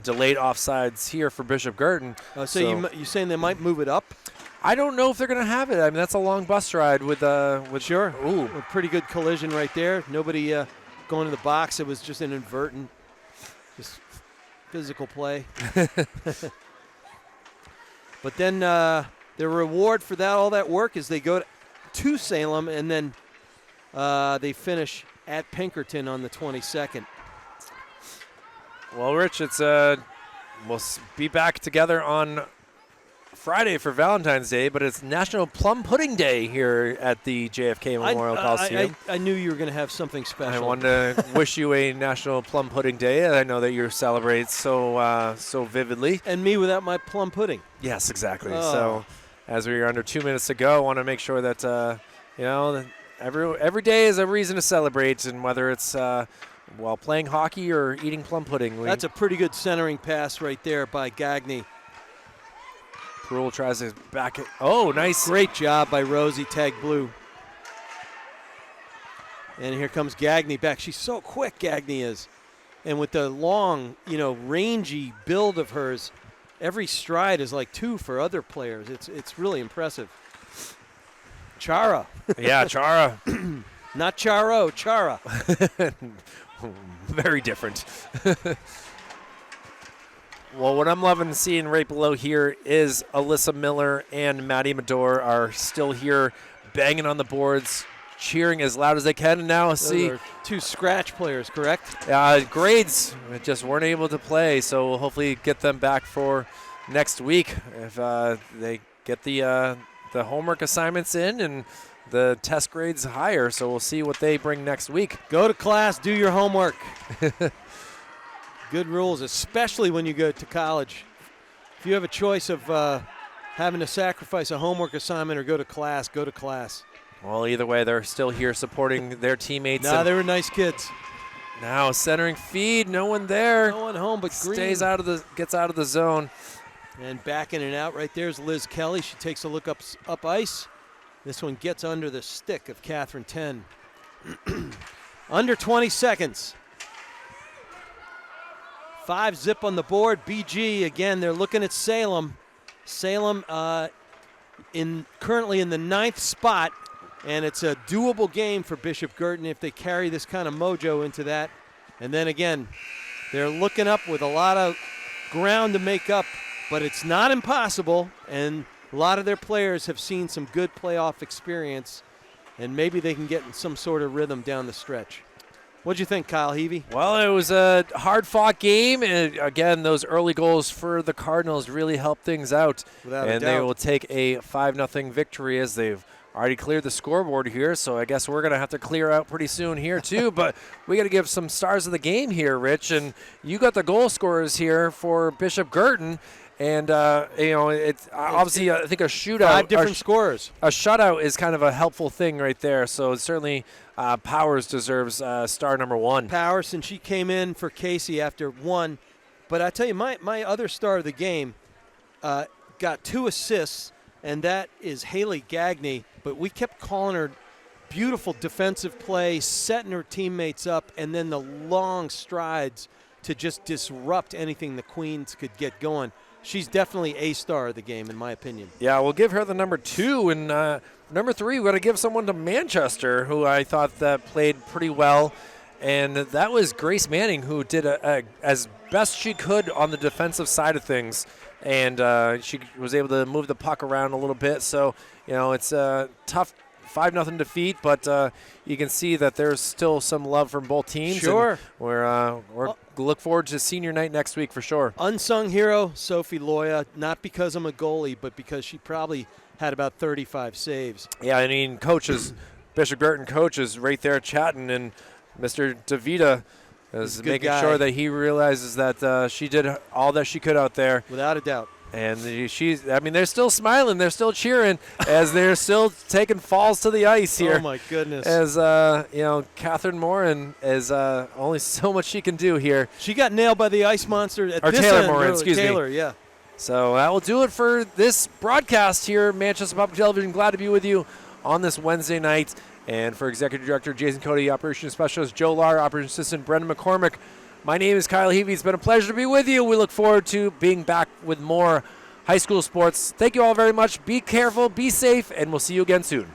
Delayed offsides here for Bishop Guertin. So you saying they might move it up? I don't know if they're going to have it. I mean, that's a long bus ride with Sure. Ooh. A pretty good collision right there. Nobody going to the box. It was just an inadvertent, just physical play. But then the reward for all that work is they go to Salem, and then they finish at Pinkerton on the 22nd. Well, Rich, it's we'll be back together on Friday for Valentine's Day, but it's National Plum Pudding Day here at the JFK Memorial Coliseum. I knew you were going to have something special. I wanted to wish you a National Plum Pudding Day. I know that you celebrate so vividly. And me without my plum pudding. Yes, exactly. Oh. So as we are under 2 minutes to go, I want to make sure that that every day is a reason to celebrate, and whether it's while playing hockey or eating plum pudding. That's a pretty good centering pass right there by Gagne. Perul tries to back it. Oh, nice. Great job by Rosie, tag blue. And here comes Gagne back. She's so quick, Gagne is. And with the long, rangy build of hers, every stride is like 2 for other players. It's really impressive. Chara. Yeah, Chara. Not Charo, Chara. Very different. Well, what I'm loving seeing right below here is Alyssa Miller and Maddie Medor are still here banging on the boards, cheering as loud as they can. And now see 2 scratch players, correct? Grades just weren't able to play, so we'll hopefully get them back for next week if they get the homework assignments in and the test grades higher. So we'll see what they bring next week. Go to class, do your homework. Good rules, especially when you go to college. If you have a choice of having to sacrifice a homework assignment or go to class, go to class. Well, either way, they're still here supporting their teammates. No, they were nice kids. Now centering feed, no one there. No one home but Green. Gets out of the zone. And backing it out right there is Liz Kelly. She takes a look up ice. This one gets under the stick of Catherine 10. Under 20 seconds. 5-zip on the board. BG, again, they're looking at Salem. Salem currently in the 9th spot, and it's a doable game for Bishop Guertin if they carry this kind of mojo into that. And then again, they're looking up with a lot of ground to make up, but it's not impossible, and a lot of their players have seen some good playoff experience, and maybe they can get in some sort of rhythm down the stretch. What'd you think, Kyle Heavey? Well, it was a hard-fought game, and again, those early goals for the Cardinals really helped things out. Without a and doubt. they will take a 5-0 victory as they've already cleared the scoreboard here, so I guess we're going to have to clear out pretty soon here too. But we got to give some stars of the game here, Rich, and you got the goal scorers here for Bishop Guertin. And, it's obviously, I think a shootout. 5 different scorers. A shutout is kind of a helpful thing right there. So certainly Powers deserves star number 1. Powers, and she came in for Casey after 1. But I tell you, my other star of the game got 2 assists, and that is Haley Gagne. But we kept calling her beautiful defensive play, setting her teammates up, and then the long strides to just disrupt anything the Queens could get going. she's definitely a star of the game, in my opinion. Yeah, we'll give her the number 2. And number 3, we're going to give someone to Manchester, who I thought that played pretty well. And that was Grace Manning, who did as best she could on the defensive side of things. And she was able to move the puck around a little bit. So, it's a tough 5-0 defeat, but you can see that there's still some love from both teams. Sure. And we're look forward to senior night next week for sure. Unsung hero, Sophie Loya, not because I'm a goalie, but because she probably had about 35 saves. Yeah, I mean, coaches, Bishop Guertin coach is right there chatting, and Mr. DeVita is making sure that he realizes that she did all that she could out there. Without a doubt. And they're still smiling. They're still cheering as they're still taking falls to the ice here. Oh, my goodness. As, Catherine Morin is only so much she can do here. She got nailed by the ice monster at or this Taylor end. Morin, Really. excuse Taylor, me. yeah. So that will do it for this broadcast here, Manchester Public Television. Glad to be with you on this Wednesday night. And for Executive Director Jason Cody, Operations Specialist Joe Lar, Operations Assistant Brendan McCormick, my name is Kyle Heavey. It's been a pleasure to be with you. We look forward to being back with more high school sports. Thank you all very much. Be careful, be safe, and we'll see you again soon.